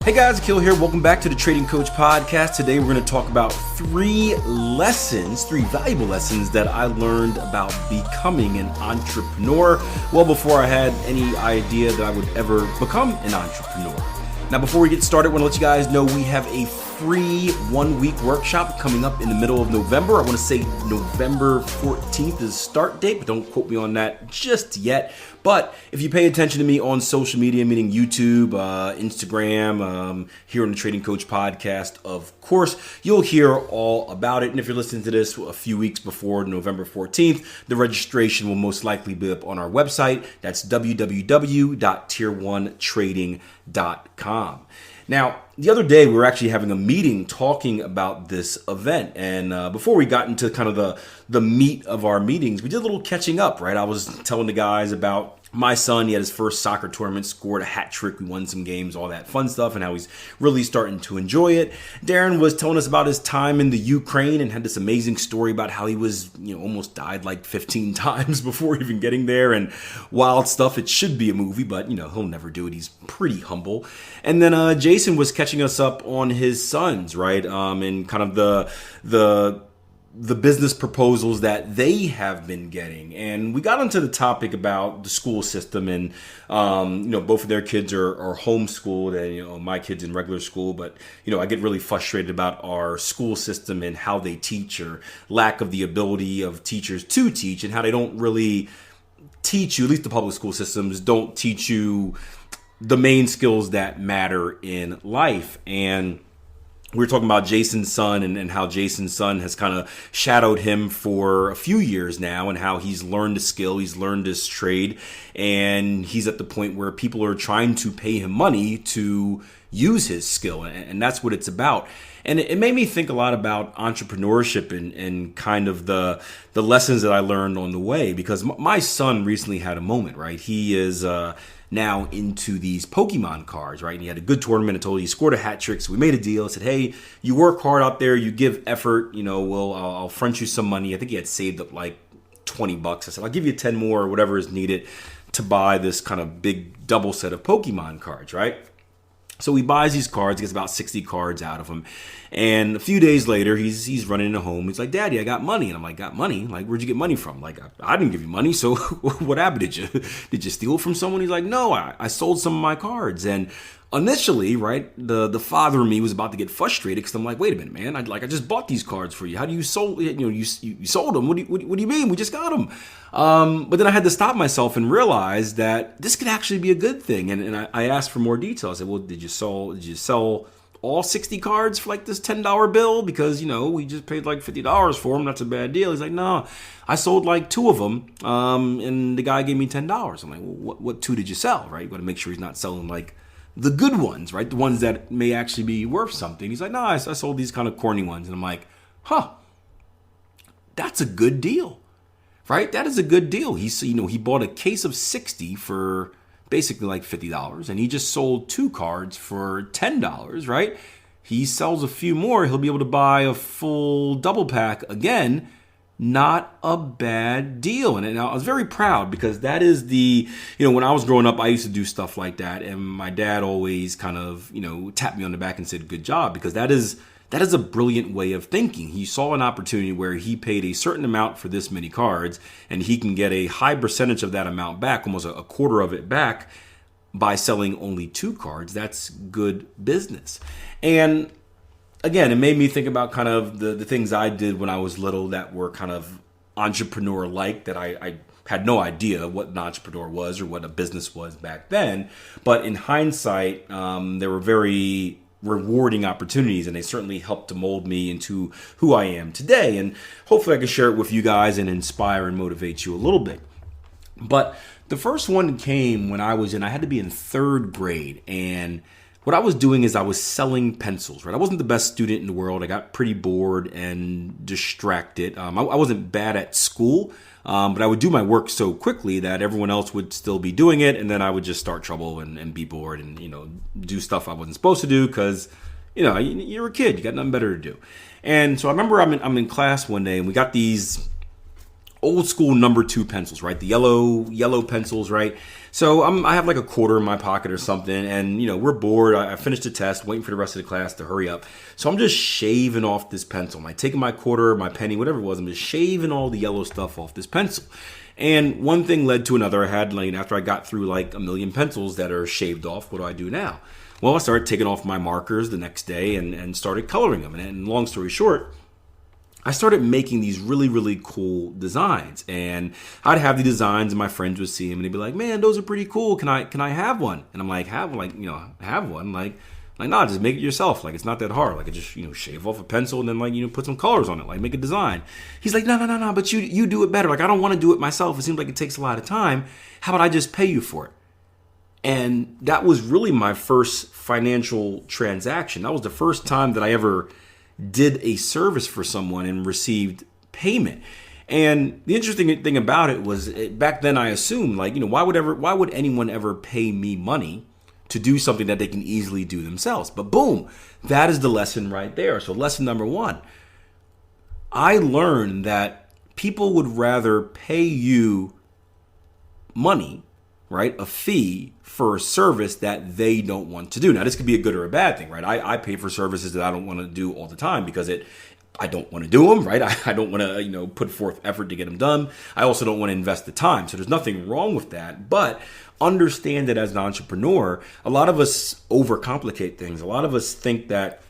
Hey guys, Akil here. Welcome back to the Trading Coach Podcast. Today we're going to talk about three valuable lessons that I learned about becoming an entrepreneur well before I had any idea that I would ever become an entrepreneur. Now, before we get started, I want to let you guys know we have a free 1-week workshop coming up in the middle of November. I want to say November 14th is the start date, but don't quote me on that just yet. But if you pay attention to me on social media, meaning YouTube, Instagram, here on the Trading Coach Podcast, of course, you'll hear all about it. And if you're listening to this a few weeks before November 14th, the registration will most likely be up on our website. That's www.tier1trading.com. Now, the other day, we were actually having a meeting talking about this event. And before we got into kind of the meat of our meetings, we did a little catching up, right? I was telling the guys about my son. He had his first soccer tournament, scored a hat trick. We won some games, all that fun stuff, and how he's really starting to enjoy it. Darren was telling us about his time in the Ukraine and had this amazing story about how he was, almost died like 15 times before even getting there, and wild stuff. It should be a movie, but, he'll never do it. He's pretty humble. And then Jason was catching us up on his sons, right? And kind of the business proposals that they have been getting. And we got into the topic about the school system and, both of their kids are homeschooled and, my kids in regular school. But, I get really frustrated about our school system and how they teach, or lack of the ability of teachers to teach, and how they don't really teach you, at least the public school systems don't teach you the main skills that matter in life. And we were talking about Jason's son and how Jason's son has kind of shadowed him for a few years now, and how he's learned a skill, he's learned his trade, and he's at the point where people are trying to pay him money to use his skill. And that's what it's about. And it made me think a lot about entrepreneurship and kind of the lessons that I learned on the way, because my son recently had a moment, right? He is now into these Pokemon cards, right? And he had a good tournament. I told you he scored a hat trick, so we made a deal. I said, hey, you work hard out there, you give effort, I'll front you some money. I think he had saved up like $20. I said, I'll give you 10 more or whatever is needed to buy this kind of big double set of Pokemon cards, right? So he buys these cards, gets about 60 cards out of them. And a few days later, he's running into home. He's like, Daddy, I got money. And I'm like, got money? Like, where'd you get money from? Like, I didn't give you money. So what happened? Did you steal it from someone? He's like, no, I sold some of my cards. And initially, right, the father in me was about to get frustrated, because I'm like, wait a minute, man. I just bought these cards for you. How do you sold? You sold them. What do you mean? We just got them. But then I had to stop myself and realize that this could actually be a good thing. And I asked for more details. I said, well, did you sell all 60 cards for like this $10 bill? Because, we just paid like $50 for them. That's a bad deal. He's like, no, I sold like 2 of them. And the guy gave me $10. I'm like, well, what 2 did you sell, right? You got to make sure he's not selling like the good ones, right? The ones that may actually be worth something. He's like, no, I sold these kind of corny ones. And I'm like, that's a good deal, right? That is a good deal. He bought a case of 60 for basically like $50, and he just sold 2 cards for $10, right? He sells a few more, he'll be able to buy a full double pack again. Not a bad deal. And I was very proud, because that is when I was growing up, I used to do stuff like that. And my dad always kind of, tapped me on the back and said, good job, because that is a brilliant way of thinking. He saw an opportunity where he paid a certain amount for this many cards, and he can get a high percentage of that amount back, almost a quarter of it back, by selling only 2 cards. That's good business. And again, it made me think about kind of the things I did when I was little that were kind of entrepreneur-like, that I had no idea what an entrepreneur was or what a business was back then. But in hindsight, there were very rewarding opportunities, and they certainly helped to mold me into who I am today. And hopefully I can share it with you guys and inspire and motivate you a little bit. But the first one came when I had to be in 3rd grade, and what I was doing is I was selling pencils, right? I wasn't the best student in the world. I got pretty bored and distracted. I wasn't bad at school, but I would do my work so quickly that everyone else would still be doing it, and then I would just start trouble and be bored and, do stuff I wasn't supposed to do, because, you're a kid. You got nothing better to do. And so I remember I'm in class one day, and we got these old school number 2 pencils, right? The yellow pencils, right? So I have like a quarter in my pocket or something, and we're bored. I finished the test, waiting for the rest of the class to hurry up. So I'm just shaving off this pencil. I'm like taking my quarter, my penny, whatever it was. I'm just shaving all the yellow stuff off this pencil. And one thing led to another. I had, after I got through like a million pencils that are shaved off, what do I do now? Well, I started taking off my markers the next day and started coloring them. And long story short, I started making these really, really cool designs, and I'd have the designs and my friends would see them and they'd be like, man, those are pretty cool. Can I have one? And I'm like, have one? Like, nah, just make it yourself. Like, it's not that hard. Like, I just, shave off a pencil and then put some colors on it, like make a design. He's like, no, but you do it better. Like, I don't want to do it myself. It seems like it takes a lot of time. How about I just pay you for it? And that was really my first financial transaction. That was the first time that I ever did a service for someone and received payment. And the interesting thing about it was back then I assumed why would anyone ever pay me money to do something that they can easily do themselves? But boom, that is the lesson right there. So lesson number 1, I learned that people would rather pay you money, right? A fee for a service that they don't want to do. Now, this could be a good or a bad thing, right? I pay for services that I don't want to do all the time because I don't want to do them, right? I don't want to, put forth effort to get them done. I also don't want to invest the time. So there's nothing wrong with that. But understand that as an entrepreneur, a lot of us overcomplicate things. A lot of us think that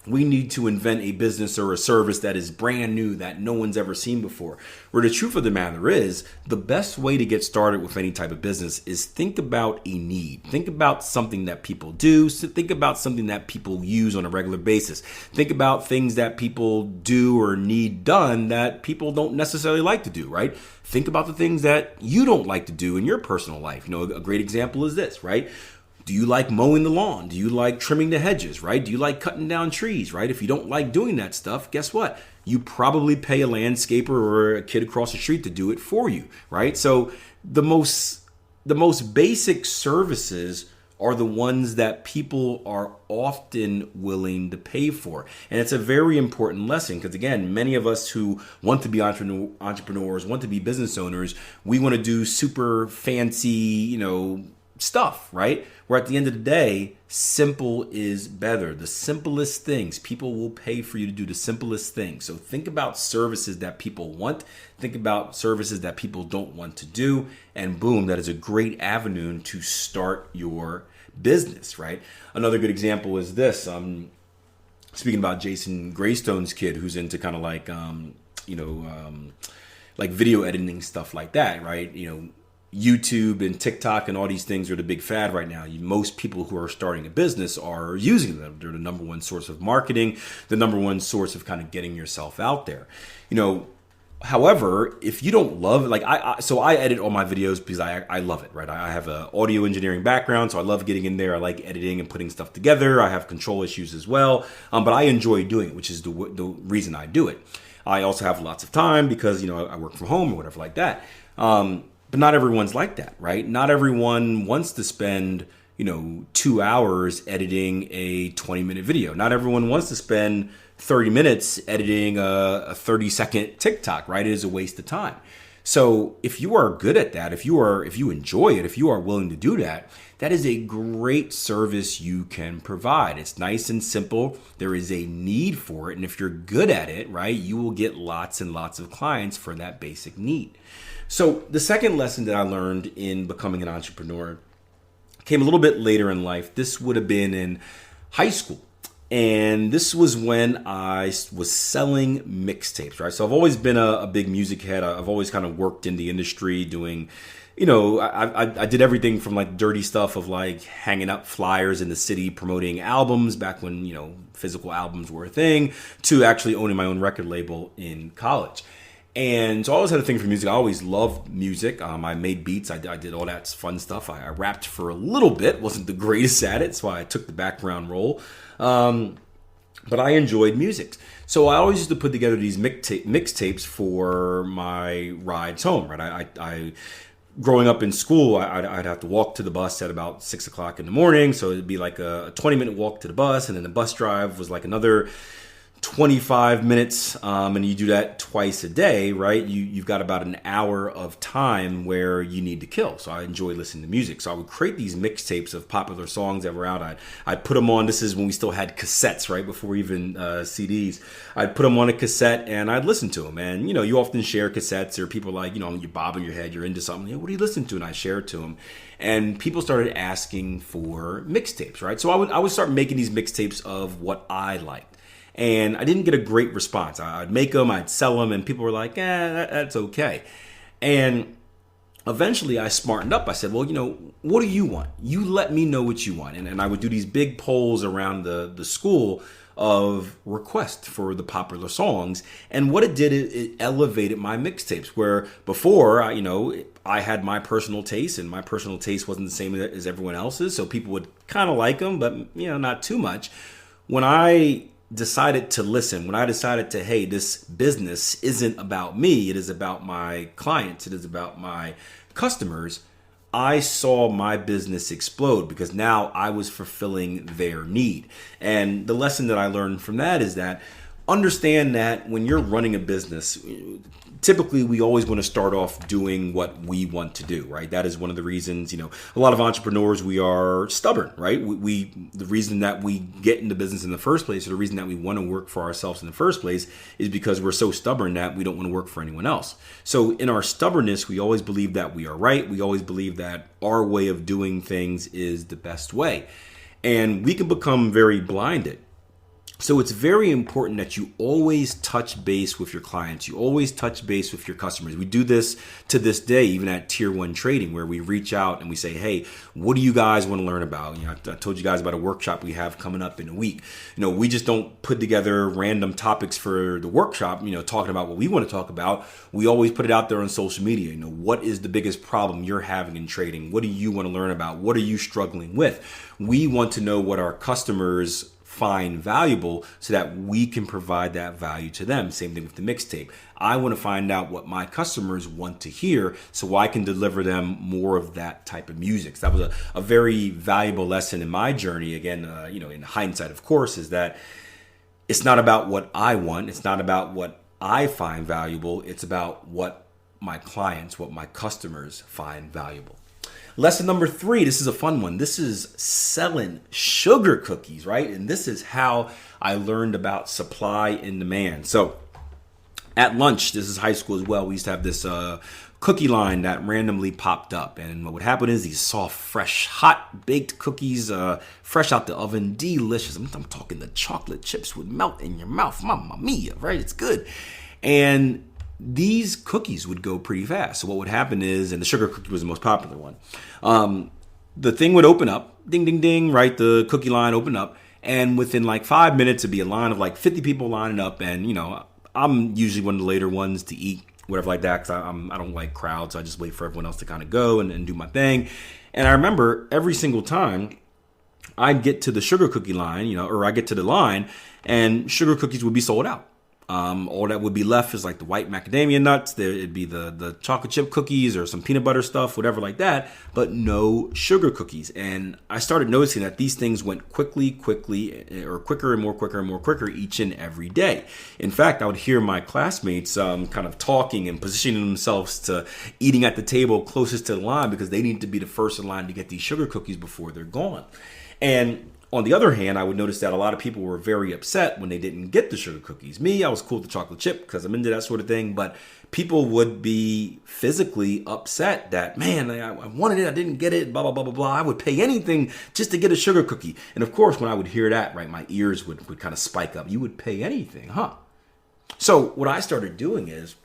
we need to invent a business or a service that is brand new, that no one's ever seen before. Where the truth of the matter is, the best way to get started with any type of business is think about a need. Think about something that people do. So think about something that people use on a regular basis. Think about things that people do or need done that people don't necessarily like to do, right? Think about the things that you don't like to do in your personal life. A great example is this, right? Do you like mowing the lawn? Do you like trimming the hedges, right? Do you like cutting down trees, right? If you don't like doing that stuff, guess what? You probably pay a landscaper or a kid across the street to do it for you, right? So the most basic services are the ones that people are often willing to pay for. And it's a very important lesson because, again, many of us who want to be entrepreneurs, want to be business owners, we want to do super fancy, stuff, right? Where at the end of the day, simple is better. The simplest things, people will pay for you to do the simplest things. So think about services that people want. Think about services that people don't want to do. And boom, that is a great avenue to start your business, right? Another good example is this. Speaking about Jason Greystone's kid, who's into kind of like video editing, stuff like that, right? YouTube and TikTok and all these things are the big fad right now. Most people who are starting a business are using them. They're the number one source of marketing, the number one source of kind of getting yourself out there. However, if you don't love it, I edit all my videos because I love it, right? I have an audio engineering background, so I love getting in there. I like editing and putting stuff together. I have control issues as well, but I enjoy doing it, which is the reason I do it. I also have lots of time because, I work from home or whatever like that. But not everyone's like that, right? Not everyone wants to spend, 2 hours editing a 20-minute video. Not everyone wants to spend 30 minutes editing a 30-second TikTok, right? It is a waste of time. So if you are good at that, if you enjoy it, if you are willing to do that, that is a great service you can provide. It's nice and simple. There is a need for it. And if you're good at it, right, you will get lots and lots of clients for that basic need. So the second lesson that I learned in becoming an entrepreneur came a little bit later in life. This would have been in high school. And this was when I was selling mixtapes, right? So I've always been a big music head. I've always kind of worked in the industry doing, I did everything from like dirty stuff of like hanging up flyers in the city promoting albums back when, physical albums were a thing, to actually owning my own record label in college. And so I always had a thing for music. I always loved music. I made beats. I did all that fun stuff. I rapped for a little bit. Wasn't the greatest at it. That's why I took the background role. But I enjoyed music. So I always used to put together these mixtapes for my rides home, right? I growing up in school, I'd have to walk to the bus at about 6 o'clock in the morning. So it'd be like a 20-minute walk to the bus. And then the bus drive was like another 25 minutes, and you do that twice a day, right? You've got about an hour of time where you need to kill. So I enjoy listening to music. So I would create these mixtapes of popular songs that were out. I'd put them on. This is when we still had cassettes, right? Before even CDs. I'd put them on a cassette and I'd listen to them. And, you often share cassettes, or people like, you're bobbing your head, you're into something. What do you listen to? And I share it to them. And people started asking for mixtapes, right? So I would start making these mixtapes of what I liked. And I didn't get a great response. I'd make them, I'd sell them, and people were like, that's okay. And eventually I smartened up. I said, well, what do you want? You let me know what you want. And I would do these big polls around the school of requests for the popular songs. And what it did, it elevated my mixtapes, where before, I had my personal taste, and my personal taste wasn't the same as everyone else's. So people would kind of like them, but, not too much. When I decided to listen, when I decided to, hey, this business isn't about me, it is about my clients, it is about my customers, I saw my business explode because now I was fulfilling their need. And the lesson that I learned from that is that understand that when you're running a business, typically we always want to start off doing what we want to do, right? That is one of the reasons, a lot of entrepreneurs, we are stubborn, right? The reason that we get into business in the first place, or the reason that we want to work for ourselves in the first place, is because we're so stubborn that we don't want to work for anyone else. So in our stubbornness, we always believe that we are right. We always believe that our way of doing things is the best way. And we can become very blinded. So it's very important that you always touch base with your clients. You always touch base with your customers. We do this to this day, even at Tier 1 Trading, where we reach out and we say, hey, what do you guys want to learn about? I told you guys about a workshop we have coming up in a week. We just don't put together random topics for the workshop, talking about what we want to talk about. We always put it out there on social media. What is the biggest problem you're having in trading? What do you want to learn about? What are you struggling with? We want to know what our customers find valuable so that we can provide that value to them. Same thing with the mixtape. I want to find out what my customers want to hear so I can deliver them more of that type of music. So that was a very valuable lesson in my journey. Again, in hindsight, of course, is that it's not about what I want. It's not about what I find valuable. It's about what my clients, what my customers find valuable. Lesson number 3, this is a fun one. This is selling sugar cookies, right? And this is how I learned about supply and demand. So at lunch, this is high school as well, we used to have this cookie line that randomly popped up. And what would happen is these soft, fresh, hot baked cookies, fresh out the oven, delicious. I'm talking the chocolate chips would melt in your mouth. Mamma mia, right? It's good. And these cookies would go pretty fast. So what would happen is, and the sugar cookie was the most popular one, the thing would open up, ding, ding, ding, right? The cookie line opened up. And within like 5 minutes, it'd be a line of like 50 people lining up. And, I'm usually one of the later ones to eat, whatever like that, because I don't like crowds. So I just wait for everyone else to kind of go and do my thing. And I remember every single time I'd get to the sugar cookie line, or I get to the line, and sugar cookies would be sold out. All that would be left is like the white macadamia nuts. It'd be the chocolate chip cookies or some peanut butter stuff, whatever like that, but no sugar cookies. And I started noticing that these things went quicker and more quicker each and every day. In fact, I would hear my classmates kind of talking and positioning themselves to eating at the table closest to the line because they need to be the first in line to get these sugar cookies before they're gone. And on the other hand, I would notice that a lot of people were very upset when they didn't get the sugar cookies. Me, I was cool with the chocolate chip because I'm into that sort of thing. But people would be physically upset that, man, I wanted it, I didn't get it, blah, blah, blah, blah, blah. I would pay anything just to get a sugar cookie. And of course, when I would hear that, right, my ears would kind of spike up. You would pay anything, huh? So what I started doing is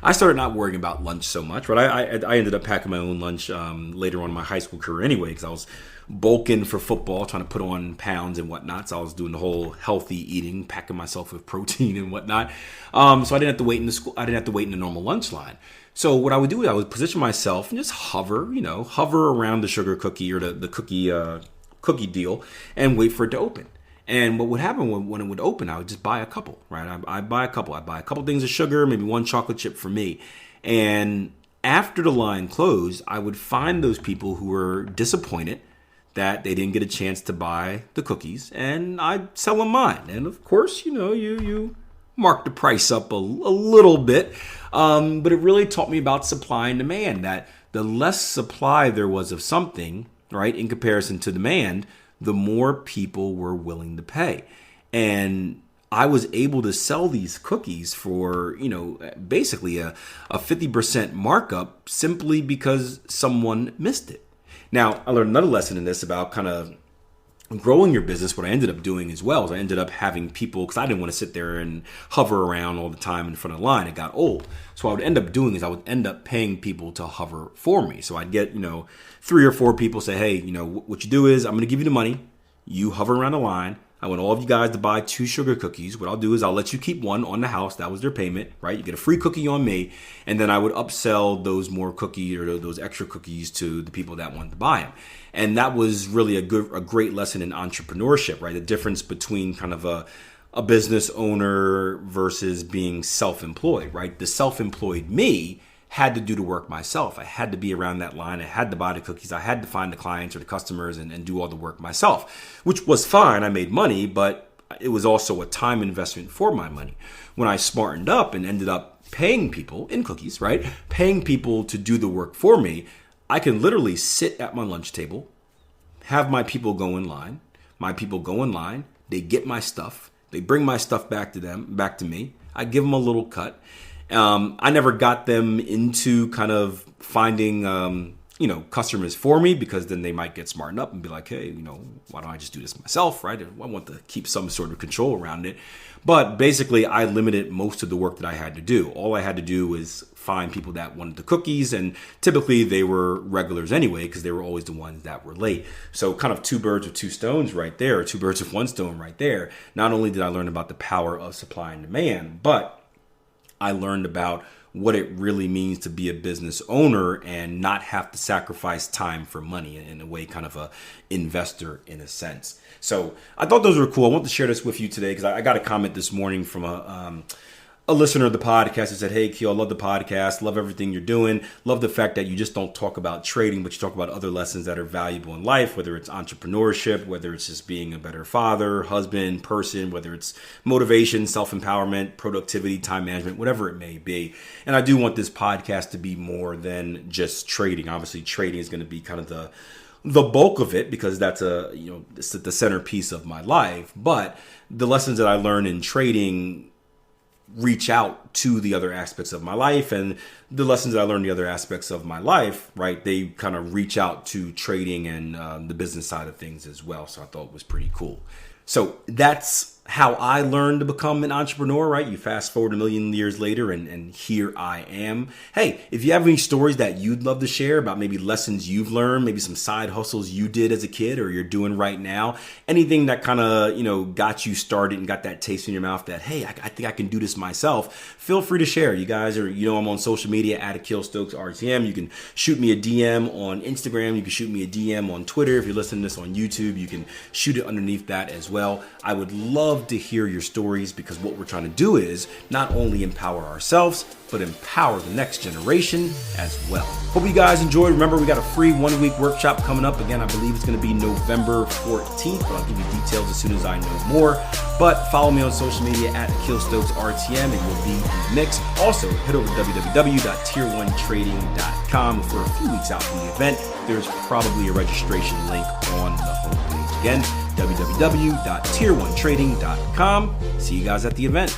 I started not worrying about lunch so much, right? I ended up packing my own lunch later on in my high school career anyway, because I was bulking for football, trying to put on pounds and whatnot. So I was doing the whole healthy eating, packing myself with protein and whatnot. So I didn't have to wait in the school. I didn't have to wait in the normal lunch line. So what I would do is I would position myself and just hover around the sugar cookie or the cookie deal and wait for it to open. And what would happen when it would open, I would just buy a couple, right? I'd buy a couple. I'd buy a couple things of sugar, maybe one chocolate chip for me. And after the line closed, I would find those people who were disappointed that they didn't get a chance to buy the cookies, and I'd sell them mine. And of course, you mark the price up a little bit, but it really taught me about supply and demand, that the less supply there was of something, right, in comparison to demand, the more people were willing to pay. And I was able to sell these cookies for, basically a 50% markup simply because someone missed it. Now, I learned another lesson in this about kind of growing your business. What I ended up doing as well is I ended up having people, because I didn't want to sit there and hover around all the time in front of the line. It got old. So what I would end up doing is I would end up paying people to hover for me. So I'd get, 3 or 4 people say, hey, what you do is I'm going to give you the money. You hover around the line. I want all of you guys to buy 2 sugar cookies. What I'll do is I'll let you keep 1 on the house. That was their payment, right? You get a free cookie on me. And then I would upsell those more cookies or those extra cookies to the people that wanted to buy them. And that was really a great lesson in entrepreneurship, right? The difference between kind of a business owner versus being self-employed, right? The self-employed me had to do the work myself. I had to be around that line. I had to buy the cookies. I had to find the clients or the customers and do all the work myself, which was fine. I made money, but it was also a time investment for my money. When I smartened up and ended up paying people in cookies, right? Paying people to do the work for me, I can literally sit at my lunch table, have my people go in line. My people go in line. They get my stuff. They bring my stuff back to me. I give them a little cut. I never got them into kind of finding, customers for me, because then they might get smartened up and be like, hey, why don't I just do this myself, right? I want to keep some sort of control around it. But basically, I limited most of the work that I had to do. All I had to do was find people that wanted the cookies, and typically they were regulars anyway, because they were always the ones that were late. So kind of 2 birds with 2 stones right there, 2 birds with 1 stone right there. Not only did I learn about the power of supply and demand, but I learned about what it really means to be a business owner and not have to sacrifice time for money, in a way, kind of a investor in a sense. So I thought those were cool. I want to share this with you today because I got a comment this morning from a listener of the podcast who said, hey, Akil, I love the podcast, love everything you're doing, love the fact that you just don't talk about trading, but you talk about other lessons that are valuable in life, whether it's entrepreneurship, whether it's just being a better father, husband, person, whether it's motivation, self-empowerment, productivity, time management, whatever it may be. And I do want this podcast to be more than just trading. Obviously, trading is going to be kind of the bulk of it, because that's it's the centerpiece of my life. But the lessons that I learned in trading reach out to the other aspects of my life, and the lessons that I learned in the other aspects of my life, right, they kind of reach out to trading and the business side of things as well. So I thought it was pretty cool. So that's how I learned to become an entrepreneur, right? You fast forward a million years later and here I am. Hey, if you have any stories that you'd love to share about maybe lessons you've learned, maybe some side hustles you did as a kid or you're doing right now, anything that kind of, got you started and got that taste in your mouth that, hey, I think I can do this myself, feel free to share. You guys are, I'm on social media at Akil Stokes RTM. You can shoot me a DM on Instagram. You can shoot me a DM on Twitter. If you're listening to this on YouTube, you can shoot it underneath that as well. I would love to hear your stories, because what we're trying to do is not only empower ourselves, but empower the next generation as well. Hope you guys enjoyed. Remember, we got a free 1-week workshop coming up. Again, I believe it's going to be November 14th, but I'll give you details as soon as I know more. But follow me on social media at Akil Stokes RTM, and you'll be in the mix. Also, head over to www.tier1trading.com. For a few weeks out from the event, there's probably a registration link on the homepage. Again, www.tier1trading.com. See you guys at the event.